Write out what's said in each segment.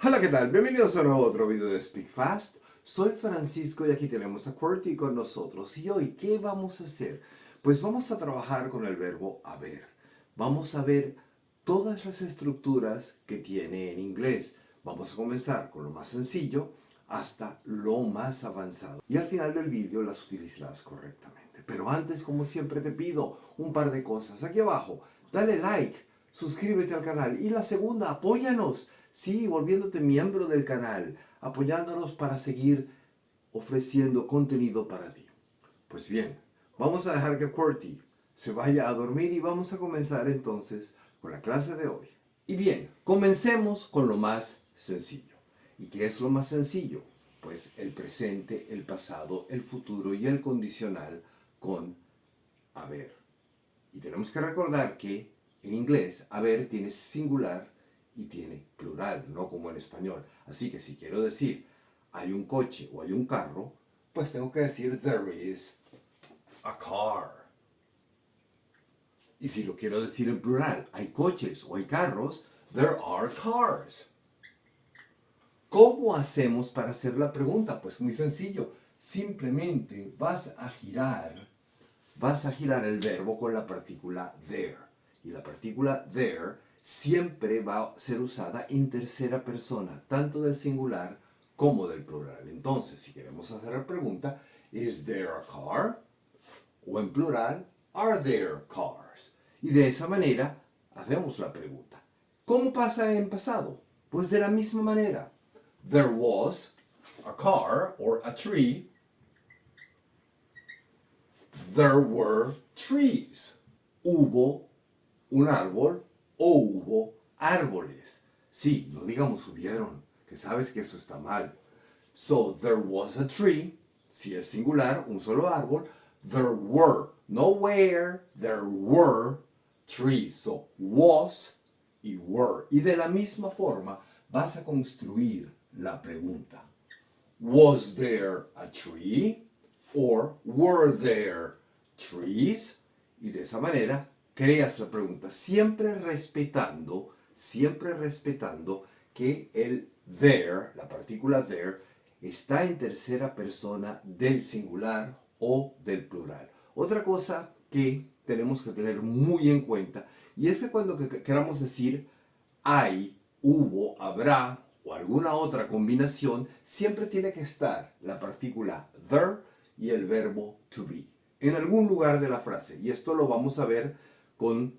Hola, ¿qué tal? Bienvenidos a otro video de Speak Fast. Soy Francisco y aquí tenemos a QWERTY con nosotros. Y hoy, ¿qué vamos a hacer? Pues vamos a trabajar con el verbo haber. Vamos a ver todas las estructuras que tiene en inglés. Vamos a comenzar con lo más sencillo hasta lo más avanzado. Y al final del video las utilizarás correctamente. Pero antes, como siempre, te pido un par de cosas. Aquí abajo, dale like, suscríbete al canal. Y la segunda, apóyanos. Sí, volviéndote miembro del canal, apoyándonos para seguir ofreciendo contenido para ti. Pues bien, vamos a dejar que QWERTY se vaya a dormir y vamos a comenzar entonces con la clase de hoy. Y bien, comencemos con lo más sencillo. ¿Y qué es lo más sencillo? Pues el presente, el pasado, el futuro y el condicional con haber. Y tenemos que recordar que en inglés haber tiene singular y tiene plural, no como en español. Así que si quiero decir hay un coche o hay un carro, pues tengo que decir there is a car. Y si lo quiero decir en plural, hay coches o hay carros, there are cars. ¿Cómo hacemos para hacer la pregunta? Pues muy sencillo. Simplemente vas a girar el verbo con la partícula there. Y la partícula there siempre va a ser usada en tercera persona, tanto del singular como del plural. Entonces, si queremos hacer la pregunta, ¿is there a car? O en plural, ¿are there cars? Y de esa manera hacemos la pregunta. ¿Cómo pasa en pasado? Pues de la misma manera. There was a car or a tree. There were trees. Hubo un árbol o hubo árboles. Sí, no digamos hubieron, que sabes que eso está mal. So, there was a tree. Si es singular, un solo árbol. There were, no where, there were trees. So, was y were. Y de la misma forma vas a construir la pregunta. Was there a tree? Or were there trees? Y de esa manera creas la pregunta, siempre respetando que el there, la partícula there, está en tercera persona del singular o del plural. Otra cosa que tenemos que tener muy en cuenta, y es que cuando queramos decir hay, hubo, habrá o alguna otra combinación, siempre tiene que estar la partícula there y el verbo to be en algún lugar de la frase. Y esto lo vamos a ver con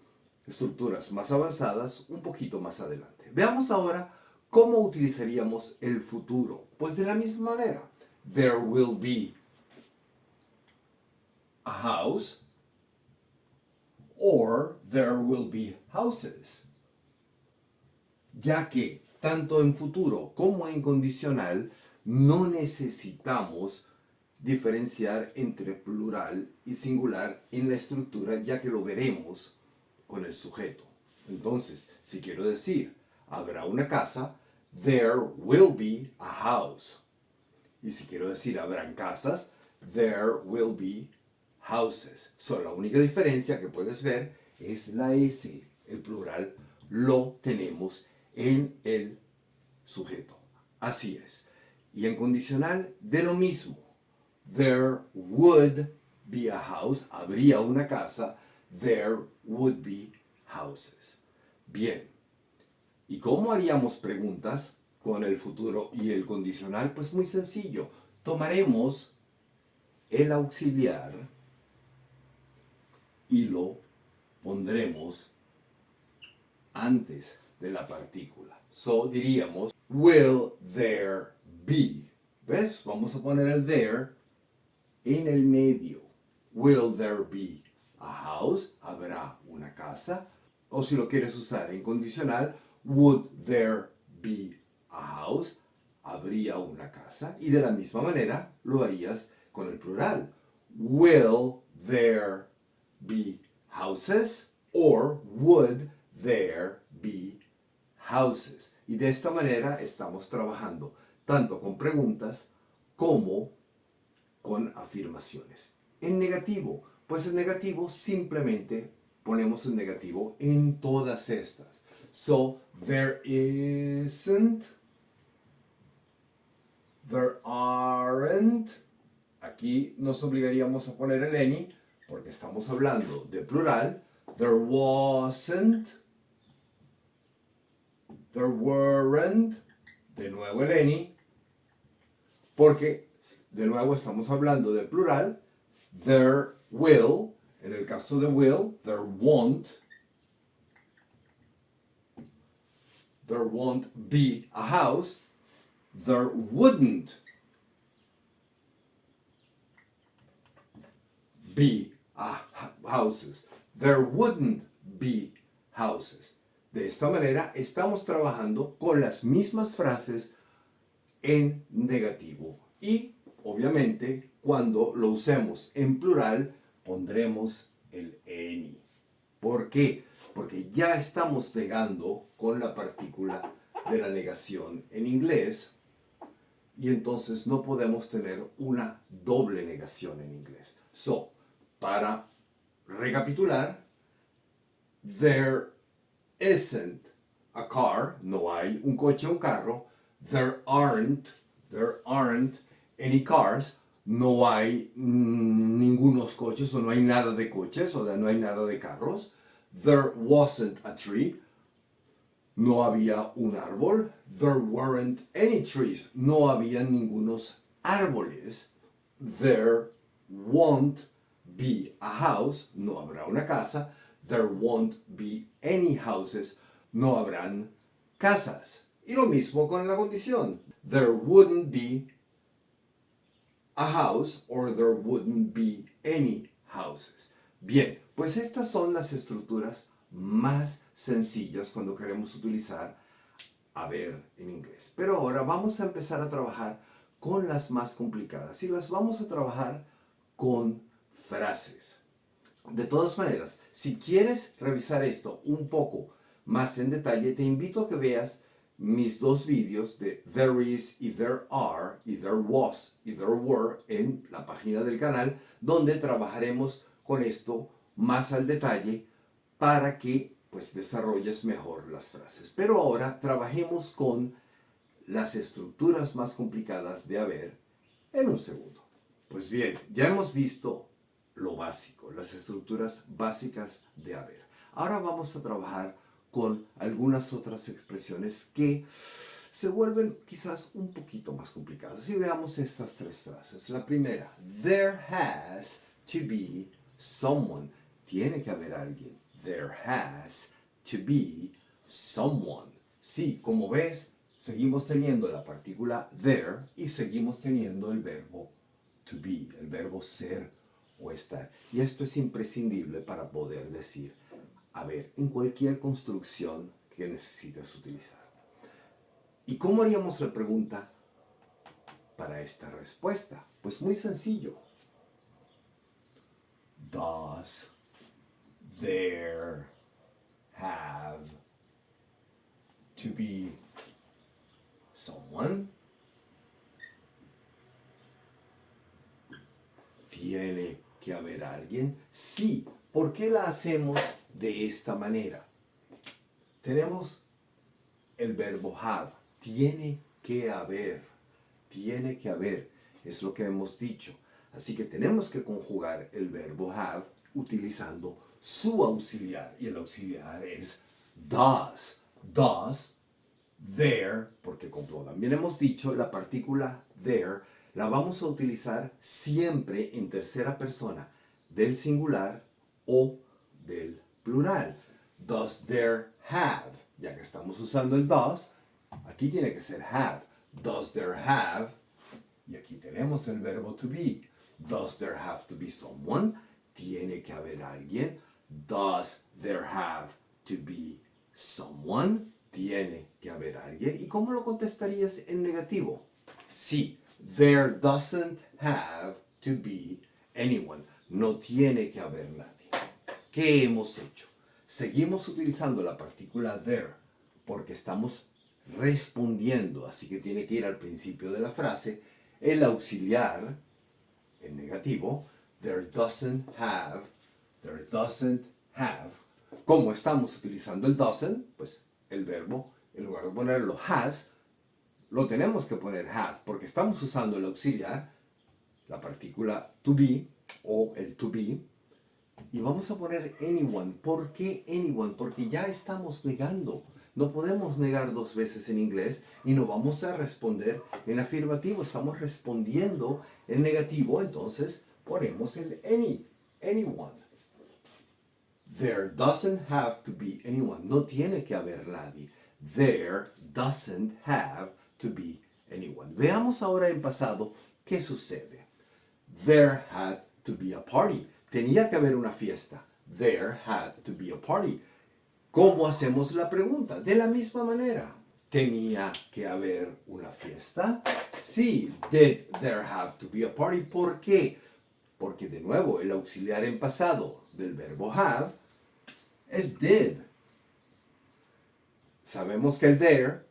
estructuras más avanzadas un poquito más adelante. Veamos ahora cómo utilizaríamos el futuro. Pues de la misma manera. There will be a house or there will be houses. Ya que tanto en futuro como en condicional no necesitamos diferenciar entre plural y singular en la estructura, ya que lo veremos con el sujeto. Entonces, si quiero decir habrá una casa, there will be a house. Y si quiero decir habrán casas, there will be houses. Solo la única diferencia que puedes ver es la S. El plural lo tenemos en el sujeto. Así es. Y en condicional, de lo mismo. There would be a house. Habría una casa. There would be houses. Bien. ¿Y cómo haríamos preguntas con el futuro y el condicional? Pues muy sencillo. Tomaremos el auxiliar y lo pondremos antes de la partícula. So diríamos, will there be? ¿Ves? Vamos a poner el there en el medio. Will there be a house? ¿Habrá una casa? O si lo quieres usar en condicional, would there be a house? ¿Habría una casa? Y de la misma manera lo harías con el plural. Will there be houses? Or would there be houses? Y de esta manera estamos trabajando tanto con preguntas como con afirmaciones. En negativo, pues en negativo simplemente ponemos el negativo en todas estas. So, there isn't There aren't. Aquí nos obligaríamos a poner el any porque estamos hablando de plural. There wasn't. There weren't. De nuevo el any. Porque de nuevo estamos hablando de plural. There will. En el caso de will, there won't. There won't be a house. There wouldn't be houses. There wouldn't be houses. De esta manera estamos trabajando con las mismas frases en negativo. Y obviamente cuando lo usemos en plural pondremos el any. ¿Por qué? Porque ya estamos negando con la partícula de la negación en inglés. Y entonces no podemos tener una doble negación en inglés. So, para recapitular, there isn't a car, no hay un coche o un carro. There aren't any cars, no hay ningunos coches o no hay nada de coches o no hay nada de carros. There wasn't a tree, no había un árbol. There weren't any trees. No había ningunos árboles. There won't be a house. No habrá una casa. There won't be any houses. No habrán casas. Y lo mismo con la condición. There wouldn't be a house or there wouldn't be any houses. Bien, pues estas son las estructuras más sencillas cuando queremos utilizar haber en inglés. Pero ahora vamos a empezar a trabajar con las más complicadas y las vamos a trabajar con frases. De todas maneras, si quieres revisar esto un poco más en detalle, te invito a que veas mis dos vídeos de There is y There are y There was y There were en la página del canal, donde trabajaremos con esto más al detalle para que pues desarrolles mejor las frases. Pero ahora trabajemos con las estructuras más complicadas de haber en un segundo. Pues bien, ya hemos visto lo básico, las estructuras básicas de haber. Ahora vamos a trabajar con algunas otras expresiones que se vuelven quizás un poquito más complicadas. Y veamos estas tres frases. La primera, there has to be someone. Tiene que haber alguien. There has to be someone. Sí, como ves, seguimos teniendo la partícula there y seguimos teniendo el verbo to be, el verbo ser o estar. Y esto es imprescindible para poder decir haber en cualquier construcción que necesites utilizar. ¿Y cómo haríamos la pregunta para esta respuesta? Pues muy sencillo. Does there have to be someone? ¿Tiene que haber alguien? Sí. ¿Por qué la hacemos de esta manera? Tenemos el verbo have. Tiene que haber. Tiene que haber. Es lo que hemos dicho. Así que tenemos que conjugar el verbo have utilizando su auxiliar. Y el auxiliar es does. Does, there, porque como también hemos dicho, la partícula there la vamos a utilizar siempre en tercera persona del singular o del plural. Does there have, ya que estamos usando el does, aquí tiene que ser have. Does there have, y aquí tenemos el verbo to be. Does there have to be someone? Tiene que haber alguien. Does there have to be someone? Tiene que haber alguien. ¿Y cómo lo contestarías en negativo? Sí, there doesn't have to be anyone. No tiene que haber nadie. ¿Qué hemos hecho? Seguimos utilizando la partícula there porque estamos respondiendo, así que tiene que ir al principio de la frase. El auxiliar, en negativo, there doesn't have. Como estamos utilizando el doesn't, pues el verbo, en lugar de ponerlo has, lo tenemos que poner have porque estamos usando el auxiliar, la partícula to be o el to be, y vamos a poner anyone. ¿Por qué anyone? Porque ya estamos negando. No podemos negar dos veces en inglés y no vamos a responder en afirmativo. Estamos respondiendo en negativo, entonces ponemos el anyone. There doesn't have to be anyone. No tiene que haber nadie. There doesn't have to be anyone. Veamos ahora en pasado qué sucede. There had to be a party. Tenía que haber una fiesta. There had to be a party. ¿Cómo hacemos la pregunta? De la misma manera. ¿Tenía que haber una fiesta? Sí. Did there have to be a party? ¿Por qué? Porque de nuevo el auxiliar en pasado del verbo have es did. Sabemos que el there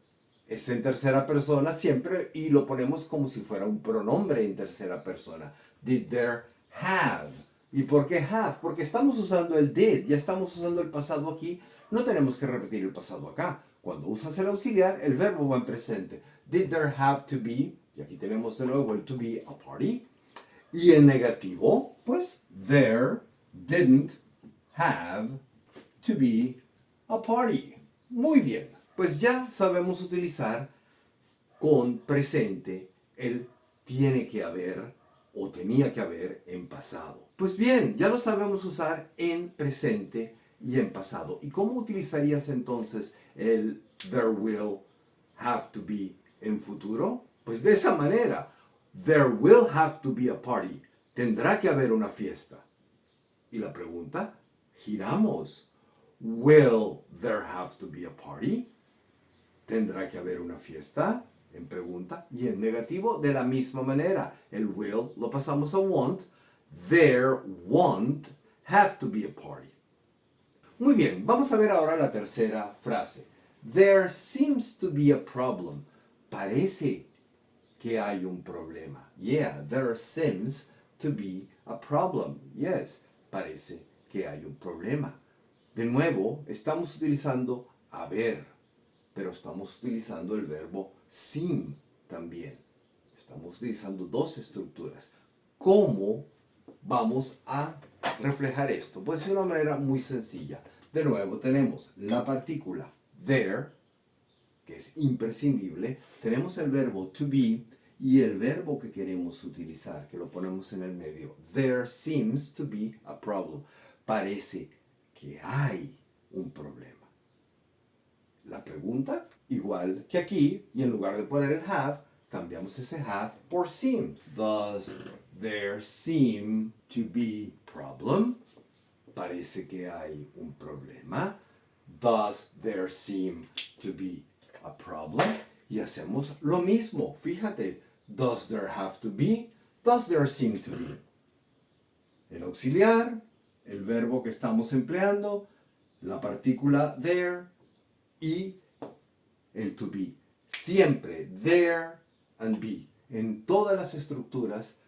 es en tercera persona siempre y lo ponemos como si fuera un pronombre en tercera persona. Did there have? ¿Y por qué have? Porque estamos usando el did, ya estamos usando el pasado aquí, no tenemos que repetir el pasado acá. Cuando usas el auxiliar, el verbo va en presente. Did there have to be? Y aquí tenemos de nuevo el to be a party. Y en negativo, pues, there didn't have to be a party. Muy bien, pues ya sabemos utilizar con presente el tiene que haber o tenía que haber en pasado. Pues bien, ya lo sabemos usar en presente y en pasado. ¿Y cómo utilizarías entonces el there will have to be en futuro? Pues de esa manera. There will have to be a party. Tendrá que haber una fiesta. Y la pregunta, giramos. Will there have to be a party? ¿Tendrá que haber una fiesta? En pregunta. Y en negativo, de la misma manera. El will lo pasamos a won't. There won't have to be a party. Muy bien, vamos a ver ahora la tercera frase. There seems to be a problem. Parece que hay un problema. Yeah, there seems to be a problem. Yes, parece que hay un problema. De nuevo, estamos utilizando haber, pero estamos utilizando el verbo seem también. Estamos utilizando dos estructuras. ¿Cómo vamos a reflejar esto? Pues de una manera muy sencilla. De nuevo, tenemos la partícula there, que es imprescindible. Tenemos el verbo to be y el verbo que queremos utilizar, que lo ponemos en el medio. There seems to be a problem. Parece que hay un problema. La pregunta, igual que aquí, y en lugar de poner el have, cambiamos ese have por seem. Does there seem to be problem? Parece que hay un problema. Does there seem to be a problem? Y hacemos lo mismo. Fíjate, does there have to be? Does there seem to be? El auxiliar, el verbo que estamos empleando, la partícula there y el to be. Siempre there and be. En todas las estructuras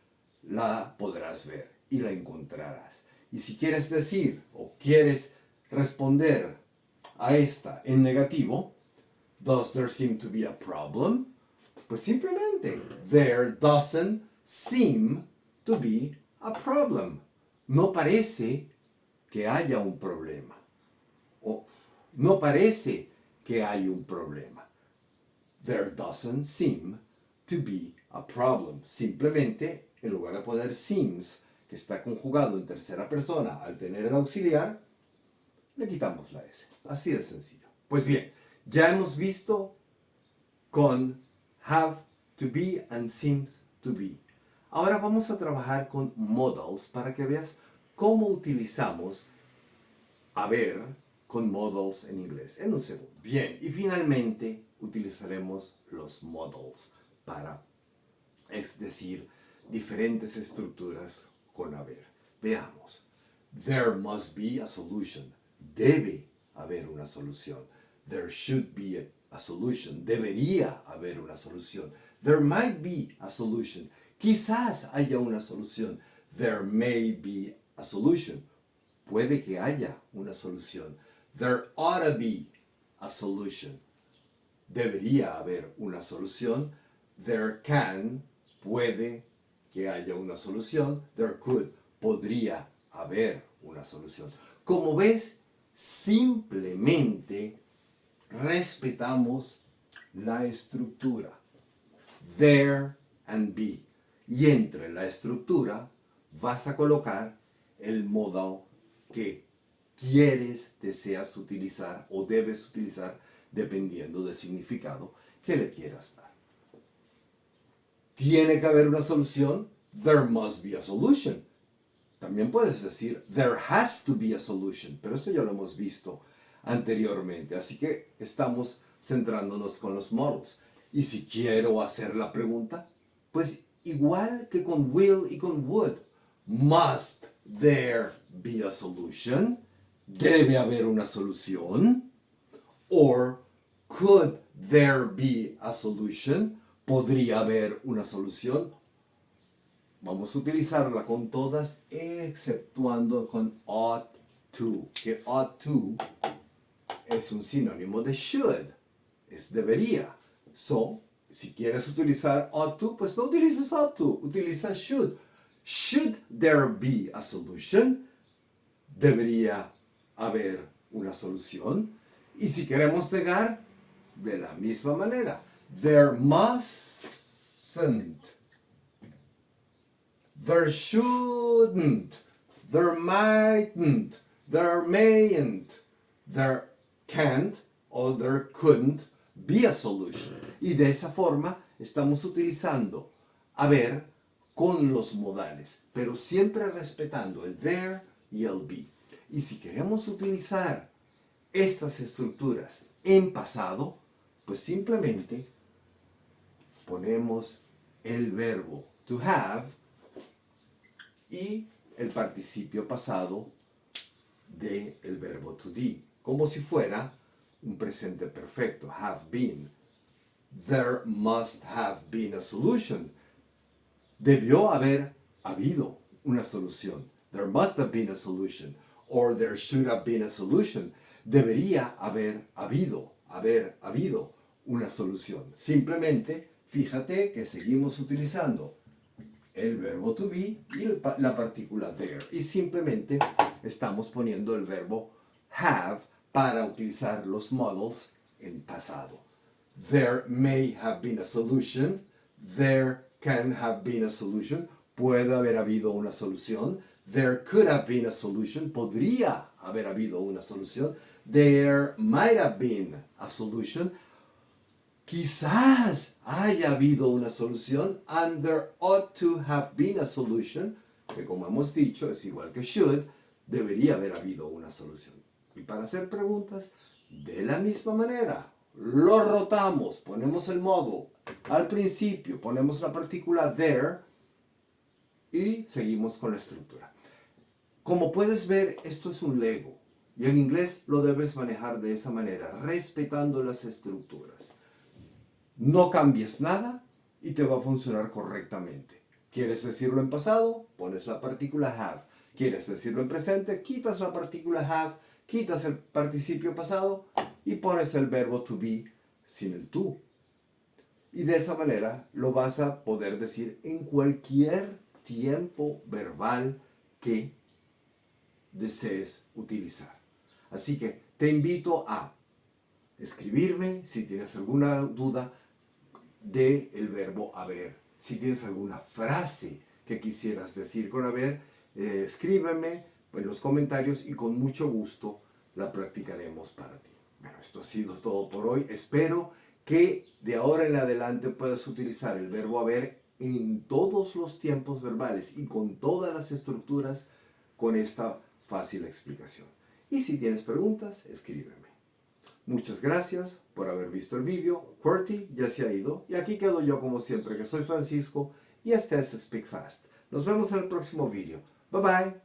la podrás ver y la encontrarás. Y si quieres decir o quieres responder a esta en negativo, does there seem to be a problem? Pues simplemente, there doesn't seem to be a problem. No parece que haya un problema. O no parece que hay un problema. There doesn't seem to be a problem. Simplemente, en lugar de poner seems, que está conjugado en tercera persona, al tener el auxiliar, le quitamos la S. Así de sencillo. Pues bien, ya hemos visto con have to be and seems to be. Ahora vamos a trabajar con modals para que veas cómo utilizamos haber con modals en inglés. En un segundo. Bien, y finalmente utilizaremos los modals para, es decir, diferentes estructuras con haber. Veamos. There must be a solution. Debe haber una solución. There should be a solution. Debería haber una solución. There might be a solution. Quizás haya una solución. There may be a solution. Puede que haya una solución. There ought to be a solution. debería haber una solución. There can, puede que haya una solución. There could, podría haber una solución. Como ves, simplemente respetamos la estructura. There and be. Y entre la estructura vas a colocar el modo que quieres, deseas utilizar o debes utilizar dependiendo del significado que le quieras dar. ¿Tiene que haber una solución? There must be a solution. También puedes decir, there has to be a solution, pero eso ya lo hemos visto anteriormente. Así que estamos centrándonos con los models. Y si quiero hacer la pregunta, pues igual que con will y con would, must there be a solution? ¿Debe haber una solución? Or could there be a solution? ¿Podría haber una solución? Vamos a utilizarla con todas, exceptuando con ought to, que ought to es un sinónimo de should, es debería. So, si quieres utilizar ought to, pues no utilices ought to, utiliza should. Should there be a solution? Debería haber una solución. Y si queremos negar, de la misma manera. There mustn't. There shouldn't. There mightn't. There mayn't. There can't or there couldn't be a solution. Y de esa forma estamos utilizando haber con los modales, pero siempre respetando el there y el be. Y si queremos utilizar estas estructuras en pasado, pues simplemente ponemos el verbo to have y el participio pasado del verbo to be, como si fuera un presente perfecto, have been. There must have been a solution. Debió haber habido una solución. There must have been a solution. Or there should have been a solution. Debería haber habido una solución. Simplemente, fíjate que seguimos utilizando el verbo to be y la partícula there. Y simplemente estamos poniendo el verbo have para utilizar los modals en pasado. There may have been a solution. There can have been a solution. Puede haber habido una solución. There could have been a solution. Podría haber habido una solución. There might have been a solution. Quizás haya habido una solución. And there ought to have been a solution. Que como hemos dicho, es igual que should. Debería haber habido una solución. Y para hacer preguntas, de la misma manera, lo rotamos, ponemos el modo al principio, ponemos la partícula there y seguimos con la estructura. Como puedes ver, esto es un Lego y en inglés lo debes manejar de esa manera, respetando las estructuras. No cambies nada y te va a funcionar correctamente. ¿Quieres decirlo en pasado? Pones la partícula have. ¿Quieres decirlo en presente? Quitas la partícula have, quitas el participio pasado y pones el verbo to be sin el to. Y de esa manera lo vas a poder decir en cualquier tiempo verbal que desees utilizar. Así que te invito a escribirme si tienes alguna duda del verbo haber. Si tienes alguna frase que quisieras decir con haber, escríbeme en los comentarios y con mucho gusto la practicaremos para ti. Bueno, esto ha sido todo por hoy. Espero que de ahora en adelante puedas utilizar el verbo haber en todos los tiempos verbales y con todas las estructuras con esta fácil explicación. Y si tienes preguntas, escríbeme. Muchas gracias por haber visto el vídeo. QWERTY ya se ha ido y aquí quedo yo como siempre, que soy Francisco y este es Speak Fast. Nos vemos en el próximo vídeo. Bye bye.